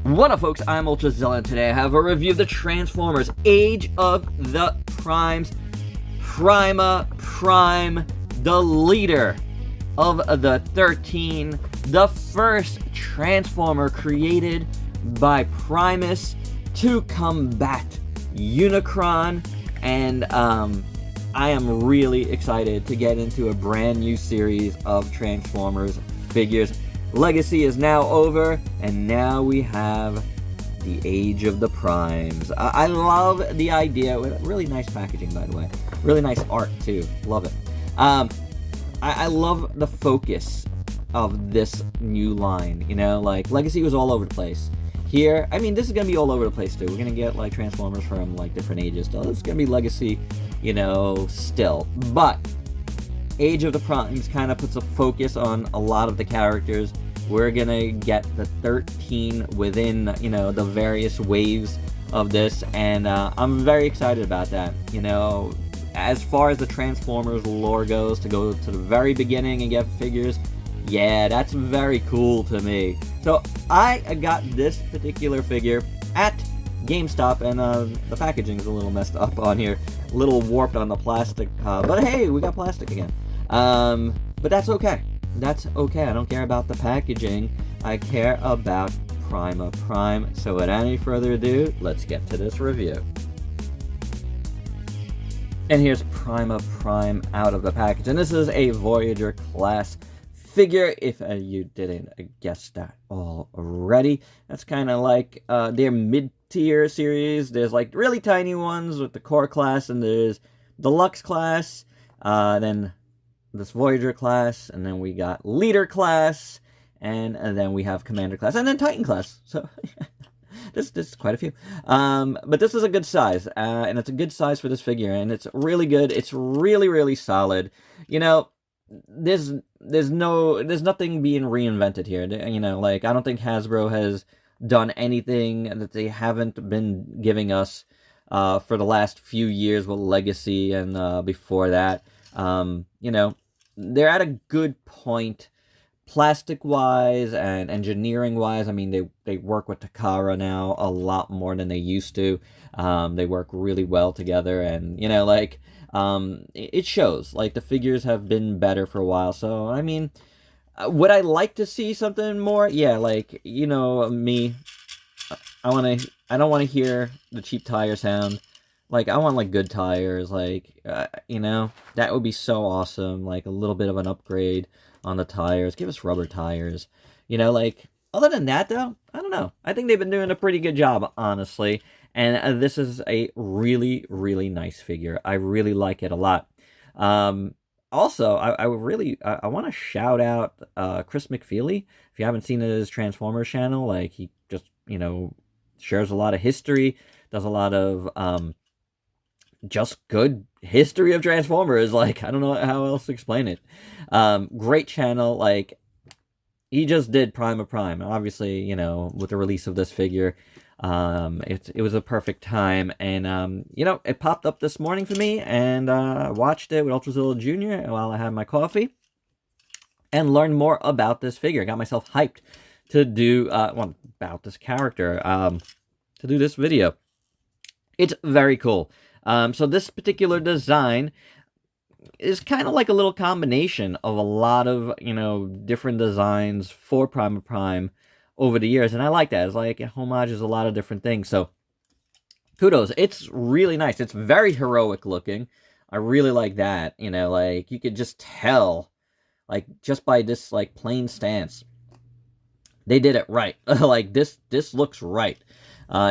What up, folks? I'm Ultrazilla, and today I have a review of the Transformers Age of the Primes PRIMA PRIME, the leader of the 13, the first Transformer created by Primus to combat Unicron, and I am really excited to get into a brand new series of Transformers figures. Legacy is now over, and now we have the Age of the Primes. I love the idea. Really nice packaging, by the way. Really nice art, too. Love it. I love the focus of this new line, you know? Like, Legacy was all over the place. Here, I mean, this is going to be all over the place, too. We're going to get, like, Transformers from, like, different ages. So this is going to be Legacy, you know, still. But Age of the Primes kind of puts a focus on a lot of the characters. We're gonna get the 13 within, you know, the various waves of this, and I'm very excited about that. You know, as far as the Transformers lore goes, to go to the very beginning and get figures, yeah, that's very cool to me. So I got this particular figure at GameStop, and the packaging is a little messed up on here, a little warped on the plastic, but hey, we got plastic again. But that's okay. That's okay. I don't care about the packaging. I care about PRIMA Prime. So without any further ado, let's get to this review. And here's PRIMA Prime out of the package. And this is a Voyager class figure, if you didn't guess that already. That's kind of like their mid-tier series. There's like really tiny ones with the core class, and there's deluxe class, then this Voyager class, and then we got Leader class, and then we have Commander class, and then Titan class. So this is quite a few. But this is a good size, and it's a good size for this figure, and it's really good. It's really solid. You know, there's nothing being reinvented here. You know, like, I don't think Hasbro has done anything that they haven't been giving us for the last few years with Legacy and before that. You know, they're at a good point plastic-wise and engineering-wise. I mean, they work with Takara now a lot more than they used to. They work really well together, and, you know, like, it shows. Like, the figures have been better for a while, so, I mean, would I like to see something more? Yeah, like, you know, me, I don't want to hear the cheap tire sound. Like, I want, like, good tires, like, you know, that would be so awesome, like, a little bit of an upgrade on the tires. Give us rubber tires, you know, like, other than that, though, I don't know. I think they've been doing a pretty good job, honestly, and this is a really nice figure. I really like it a lot. Also, I want to shout out Chris McFeely. If you haven't seen his Transformers channel, like, he just, you know, shares a lot of history, does a lot of, just good history of Transformers. Like, I don't know how else to explain it. Great channel. Like, he just did PRIMA Prime. Obviously, you know, with the release of this figure, it was a perfect time. And, you know, it popped up this morning for me, and I watched it with Ultrazilla Jr. while I had my coffee and learned more about this figure. I got myself hyped to do, about this character, to do this video. It's very cool. So this particular design is kind of like a little combination of a lot of, you know, different designs for PRIMA Prime over the years, and I like that. It's like it homages a lot of different things, so kudos. It's really nice. It's very heroic looking. I really like that, you know, like, you could just tell, like, just by this, like, plain stance, they did it right. Like, this looks right.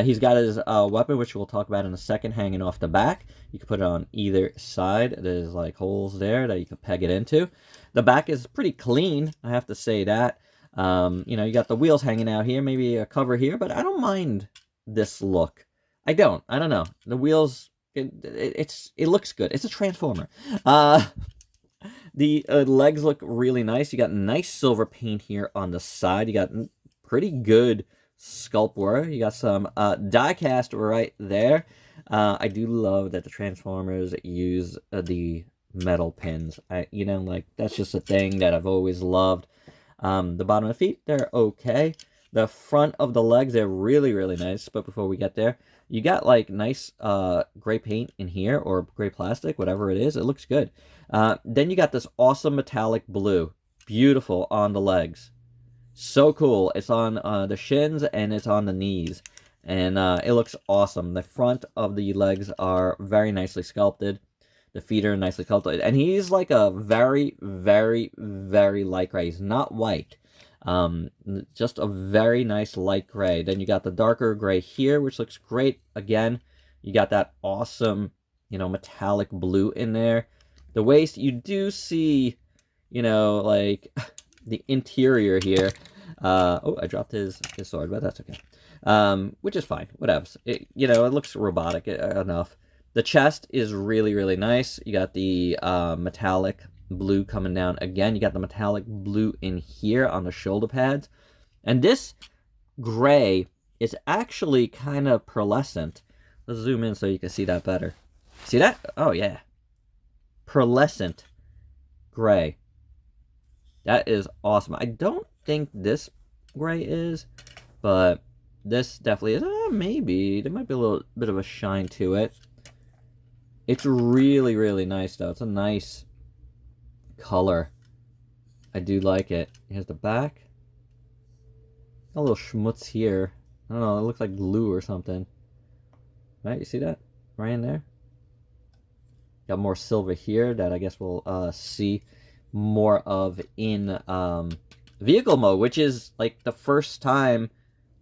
He's got his weapon, which we'll talk about in a second, hanging off the back. You can put it on either side. There's, like, holes there that you can peg it into. The back is pretty clean, I have to say that. You know, you got the wheels hanging out here, maybe a cover here, but I don't mind this look. I don't know. The wheels, it looks good. It's a Transformer. The legs look really nice. You got nice silver paint here on the side. You got pretty good sculpt work. You got some die cast right there. I do love that the Transformers use the metal pins. You know, like, that's just a thing that I've always loved. The bottom of the feet, they're okay. The front of the legs, they're really, really nice. But before we get there, you got like nice gray paint in here, or gray plastic, whatever it is. It looks good. Then you got this awesome metallic blue. Beautiful on the legs. So cool. It's on the shins and it's on the knees. And it looks awesome. The front of the legs are very nicely sculpted. The feet are nicely sculpted. And he's like a very, very, very light gray. He's not white. Just a very nice light gray. Then you got the darker gray here, which looks great. Again, you got that awesome, metallic blue in there. The waist, you do see, like the interior here. Oh, I dropped his sword, but that's okay. Which is fine. Whatever. It looks robotic enough. The chest is really, really nice. You got the metallic blue coming down. Again, you got the metallic blue in here on the shoulder pads. And this gray is actually kind of pearlescent. Let's zoom in so you can see that better. See that? Oh, yeah. Pearlescent gray. That is awesome. I don't think this gray is, but this definitely is. Maybe. There might be a little bit of a shine to it. It's really, really nice, though. It's a nice color. I do like it. Here's the back. A little schmutz here. I don't know. It looks like glue or something. Right? You see that? Right in there. Got more silver here that I guess we'll see more of in vehicle mode, which is like the first time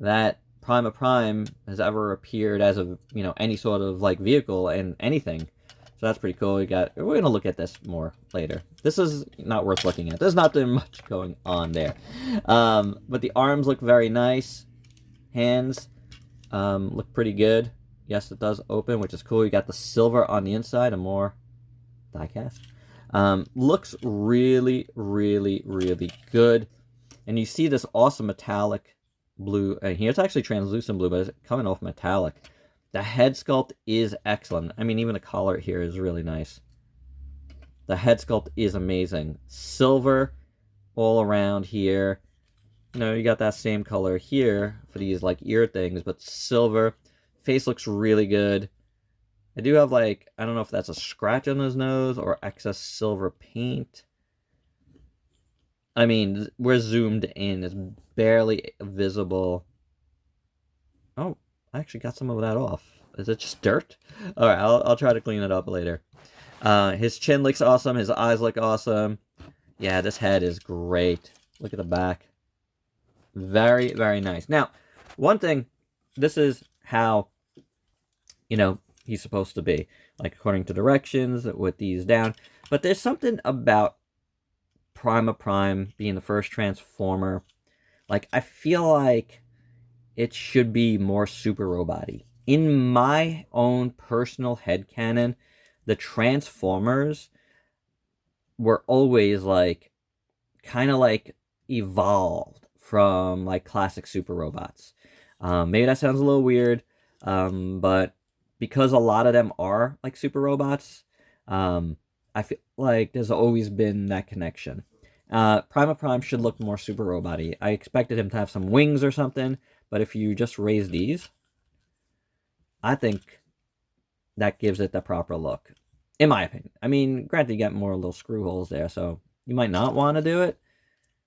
that PRIMA Prime has ever appeared as a any sort of like vehicle in anything. So that's pretty cool. We're gonna look at this more later. This is not worth looking at. There's not that much going on there. But the arms look very nice. Hands look pretty good. Yes, it does open, which is cool. You got the silver on the inside and more die-cast. Looks really, really, really good. And you see this awesome metallic blue. And here it's actually translucent blue, but it's coming off metallic. The head sculpt is excellent. I mean, even the collar here is really nice. The head sculpt is amazing. Silver all around here. You got that same color here for these like ear things, but silver. Face looks really good. I do have like, I don't know if that's a scratch on his nose or excess silver paint. I mean, we're zoomed in. It's barely visible. Oh, I actually got some of that off. Is it just dirt? All right, I'll try to clean it up later. His chin looks awesome. His eyes look awesome. Yeah, this head is great. Look at the back. Very, very nice. Now, one thing, this is how, he's supposed to be. Like, according to directions, with these down. But there's something about PRIMA Prime being the first Transformer. Like, I feel like it should be more super robot-y. In my own personal headcanon, the Transformers were always like, kind of like evolved from like classic super robots. Maybe that sounds a little weird, but because a lot of them are like super robots, I feel like there's always been that connection. PRIMA Prime should look more super robot-y. I expected him to have some wings or something, but if you just raise these, I think that gives it the proper look, in my opinion. I mean, granted, you get more little screw holes there, so you might not want to do it.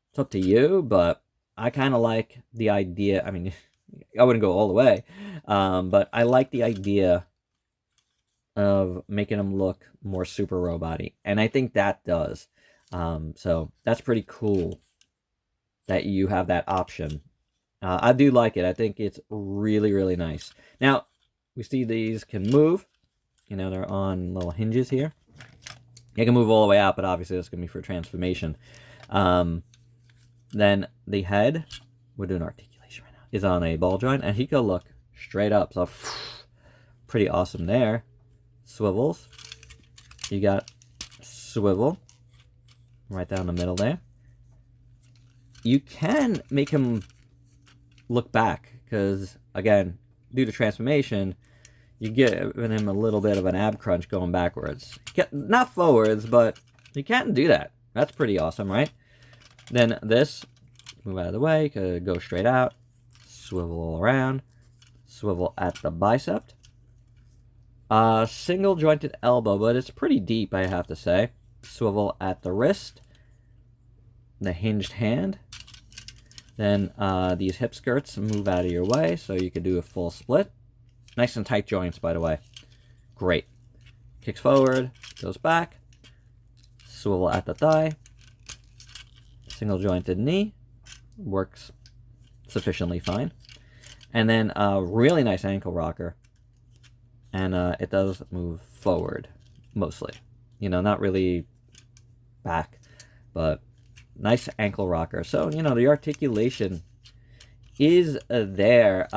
It's up to you, but I kind of like the idea. I mean, I wouldn't go all the way, but I like the idea of making them look more super robot-y, and I think that does. So that's pretty cool that you have that option. I do like it. I think it's really, really nice. Now, we see these can move. They're on little hinges here. They can move all the way out, but obviously that's going to be for transformation. Then the head, we're doing articulation right now, is on a ball joint, and he can look straight up. So, pretty awesome there. Swivels. You got swivel right down the middle there. You can make him look back, because, again, due to transformation, you get him a little bit of an ab crunch going backwards. Not forwards, but you can't do that. That's pretty awesome, right? Then this, move out of the way, could go straight out. swivel all around, swivel at the bicep. Single jointed elbow, but it's pretty deep, I have to say. Swivel at the wrist, the hinged hand. Then these hip skirts move out of your way, so you can do a full split. Nice and tight joints, by the way. Great. Kicks forward, goes back, swivel at the thigh, single jointed knee, works sufficiently fine. And then a really nice ankle rocker. And it does move forward, mostly. You know, not really back, but nice ankle rocker. So, you know, the articulation is there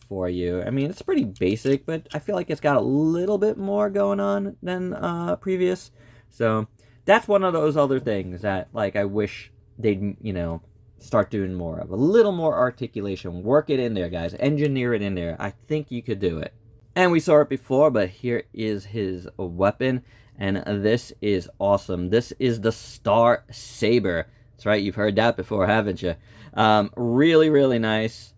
for you. I mean, it's pretty basic, but I feel like it's got a little bit more going on than previous. So that's one of those other things that, like, I wish they'd, you know, start doing more of. A little more articulation. Work it in there, guys. Engineer it in there. I think you could do it. And we saw it before, but here is his weapon. And this is awesome. This is the Star Saber. That's right, you've heard that before, haven't you? Really, really nice.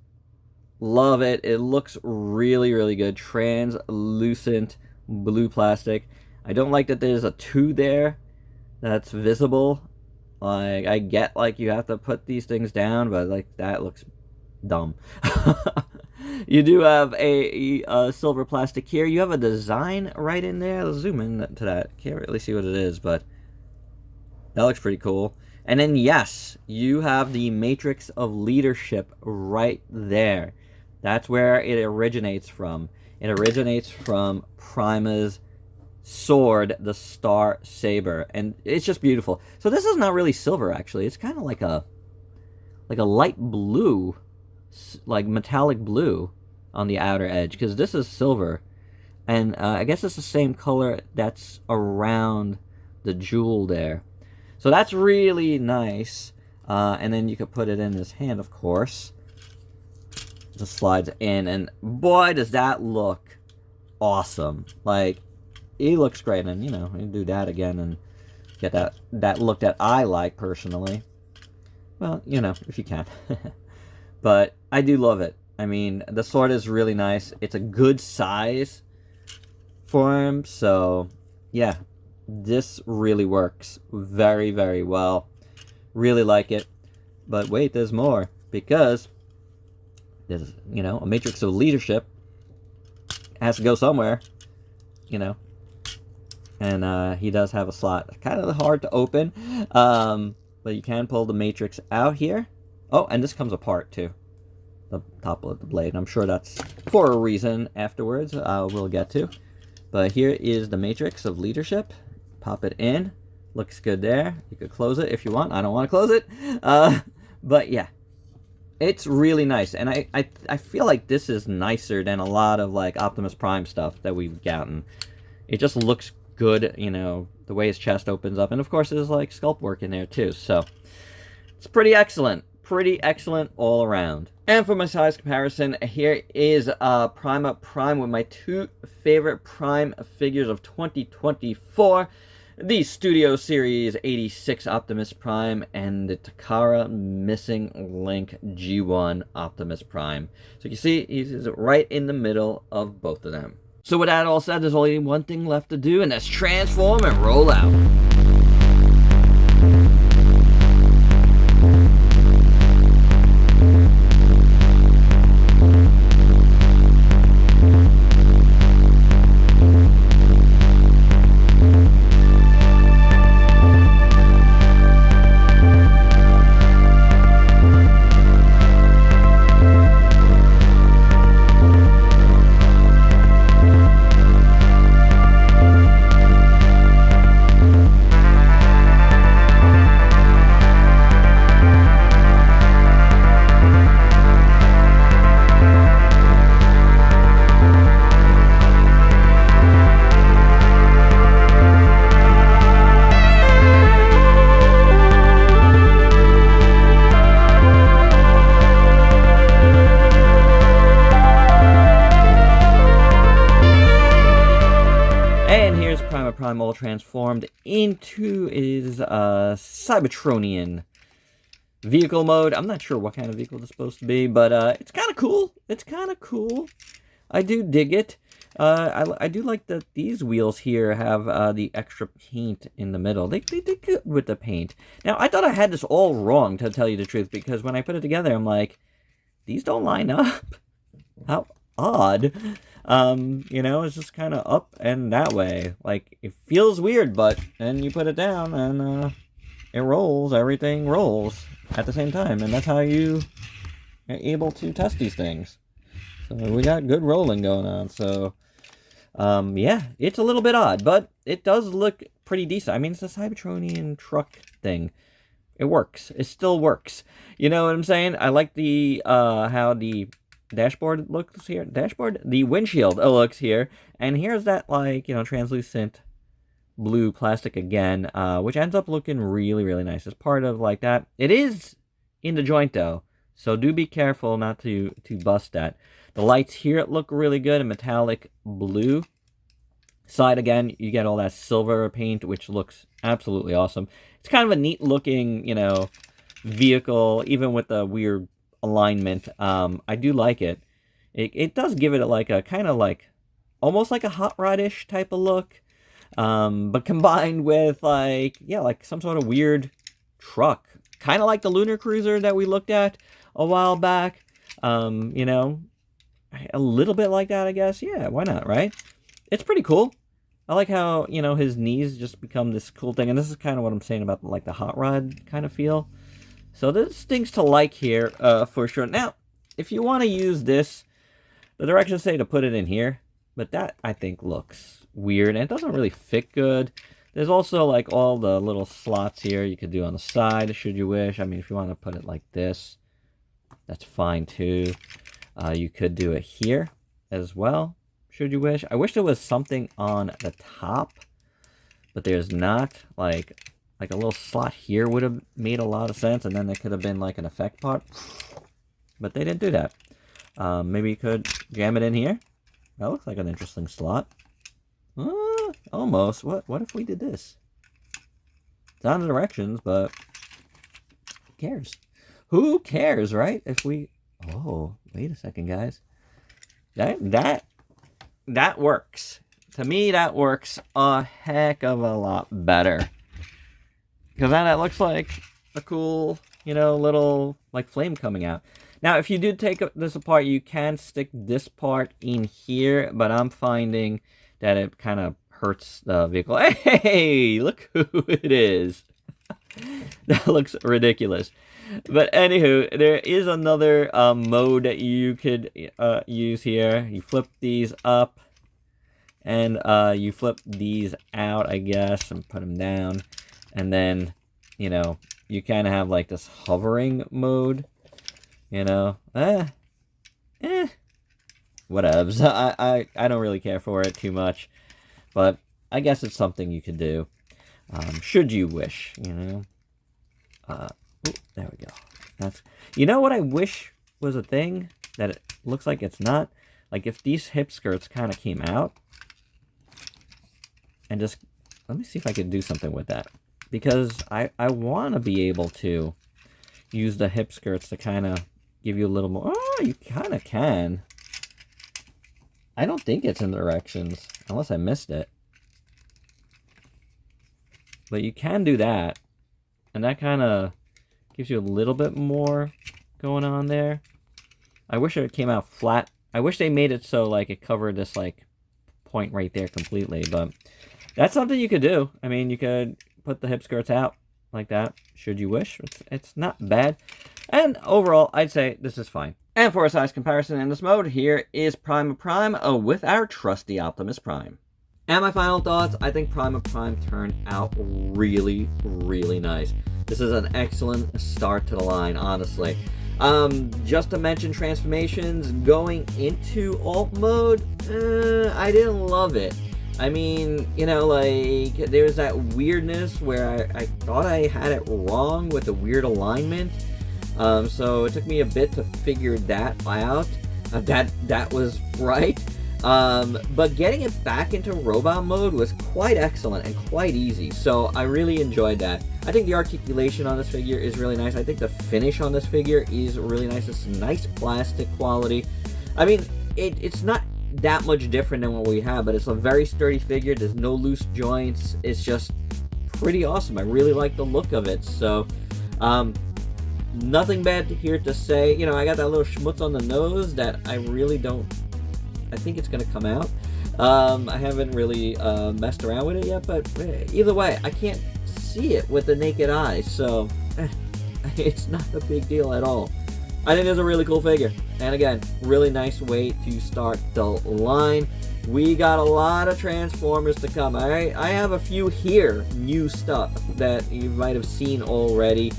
Love it. It looks really, really good. Translucent blue plastic. I don't like that there's a 2 there that's visible. Like, I get, like, you have to put these things down, but, like, that looks dumb. You do have a silver plastic here. You have a design right in there. Let's zoom in to that. Can't really see what it is, but that looks pretty cool. And then, yes, you have the Matrix of Leadership right there. That's where it originates from. It originates from Prima's sword, the Star Saber. And it's just beautiful. So this is not really silver, actually. It's kind of like a light blue, like metallic blue on the outer edge, because this is silver. And I guess it's the same color that's around the jewel there. So that's really nice. And then you could put it in his hand, of course. Just slides in, and boy, does that look awesome. Like, he looks great, and, you know, you do that again and get that look that I like, personally. Well, you know, if you can. But I do love it. I mean, the sword is really nice. It's a good size for him, so, yeah. This really works very, very well. Really like it. But wait, there's more. Because there's, you know, a Matrix of Leadership. Has to go somewhere. You know. And he does have a slot. Kind of hard to open. But you can pull the Matrix out here. Oh, and this comes apart too. The top of the blade. I'm sure that's for a reason afterwards. We'll get to. But here is the Matrix of Leadership. Pop it in. Looks good there. You could close it if you want. I don't want to close it. But yeah. It's really nice. And I feel like this is nicer than a lot of, like, Optimus Prime stuff that we've gotten. It just looks good, you know, the way his chest opens up. And of course there's, like, sculpt work in there too. So it's pretty excellent. Pretty excellent all around. And for my size comparison, here is PRIMA PRIME with my 2 favorite Prime figures of 2024. The Studio Series 86 Optimus Prime and the Takara Missing Link G1 Optimus Prime. So you see, he's right in the middle of both of them. So with that all said, there's only one thing left to do, and that's transform and roll out. Prime all transformed into his Cybertronian vehicle mode. I'm not sure what kind of vehicle it's supposed to be, but it's kind of cool. It's kind of cool. I do dig it. I do like that these wheels here have the extra paint in the middle. They did good with the paint. Now, I thought I had this all wrong, to tell you the truth, because when I put it together, I'm like, these don't line up. How odd. You know, it's just kind of up and that way. Like, it feels weird, but then you put it down and it rolls. Everything rolls at the same time, and that's how you are able to test these things. So we got good rolling going on. So yeah, it's a little bit odd, but it does look pretty decent. I mean, it's a Cybertronian truck thing. It works. It still works. You know what I'm saying? I like the how the dashboard looks here. The windshield looks here, and here's that, like, you know, translucent blue plastic again, which ends up looking really, really nice. It's part of like that. It is in the joint though, so do be careful not to bust that. The lights here look really good in metallic blue. Side again, you get all that silver paint, which looks absolutely awesome. It's kind of a neat looking, you know, vehicle, even with the weird alignment. I do like it. It does give it like a kind of like almost like a hot rod-ish type of look, but combined with like, yeah, like some sort of weird truck, kind of like the Lunar Cruiser that we looked at a while back. You know, a little bit like that, I guess. Yeah, why not, right? It's pretty cool. I like how, you know, his knees just become this cool thing. And this is kind of what I'm saying about, like, the hot rod kind of feel. So there's things to like here, for sure. Now, if you want to use this, the directions say to put it in here. But that, I think, looks weird. And it doesn't really fit good. There's also, like, all the little slots here you could do on the side, should you wish. I mean, if you want to put it like this, that's fine, too. You could do it here as well, should you wish. I wish there was something on the top, but there's not. Like a little slot here would have made a lot of sense, and then there could have been like an effect part, but they didn't do that. Maybe you could jam it in here. That looks like an interesting slot. Almost. What if we did this? It's on the directions, but who cares? Who cares, right? If we... Oh, wait a second, guys. That works. To me, that works a heck of a lot better. Because then it looks like a cool, you know, little, like, flame coming out. Now, if you do take this apart, you can stick this part in here, but I'm finding that it kind of hurts the vehicle. Hey, look who it is. That looks ridiculous. But anywho, there is another mode that you could use here. You flip these up, and you flip these out, I guess, and put them down. And then, you know, you kind of have like this hovering mode, you know. Whatevs. I don't really care for it too much, but I guess it's something you could do, should you wish, you know. Ooh, there we go. That's, you know what I wish was a thing that it looks like it's not? Like if these hip skirts kind of came out and just, let me see if I can do something with that. Because I want to be able to use the hip skirts to kind of give you a little more. Oh, you kind of can. I don't think it's in the directions, unless I missed it. But you can do that. And that kind of gives you a little bit more going on there. I wish it came out flat. I wish they made it so like it covered this like point right there completely, but that's something you could do. I mean, you could put the hip skirts out like that, should you wish. It's not bad. And overall, I'd say this is fine. And for a size comparison in this mode, here is PRIMA PRIME with our trusty Optimus Prime. And my final thoughts, I think PRIMA PRIME turned out really, really nice. This is an excellent start to the line, honestly. Just to mention transformations, going into alt mode, I didn't love it. I mean, you know, like, there's that weirdness where I thought I had it wrong with the weird alignment. So it took me a bit to figure that out, that was right. But getting it back into robot mode was quite excellent and quite easy, so I really enjoyed that. I think the articulation on this figure is really nice. I think the finish on this figure is really nice. It's nice plastic quality. I mean, it's not that much different than what we have, but it's a very sturdy figure. There's no loose joints. It's just pretty awesome. I really like the look of it. So nothing bad here to say. You know, I got that little schmutz on the nose that I really don't, I think it's gonna come out. I haven't really messed around with it yet, but either way, I can't see it with the naked eye, so it's not a big deal at all. I think it's a really cool figure, and again, really nice way to start the line. We got a lot of Transformers to come. I have a few here, new stuff that you might have seen already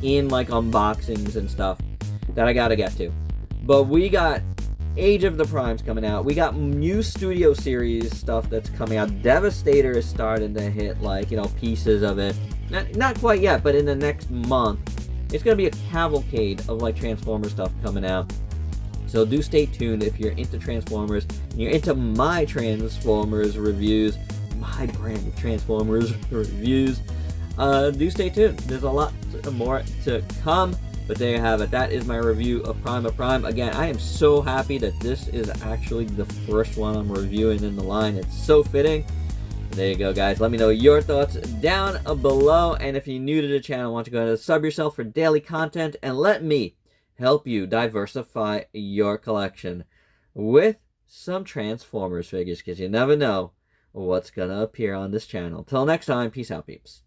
in like unboxings and stuff that I gotta get to. But we got Age of the Primes coming out. We got new Studio Series stuff that's coming out. Devastator is starting to hit, like, you know, pieces of it. Not quite yet, but in the next month, it's going to be a cavalcade of, like, Transformer stuff coming out. So do stay tuned if you're into Transformers, and you're into my Transformers reviews, my brand of Transformers reviews. Do stay tuned. There's a lot more to come. But there you have it. That is my review of PRIMA PRIME. Again, I am so happy that this is actually the first one I'm reviewing in the line. It's so fitting. There you go, guys. Let me know your thoughts down below. And if you're new to the channel, why don't you go ahead and sub yourself for daily content and let me help you diversify your collection with some Transformers figures, because you never know what's going to appear on this channel. Till next time, peace out, peeps.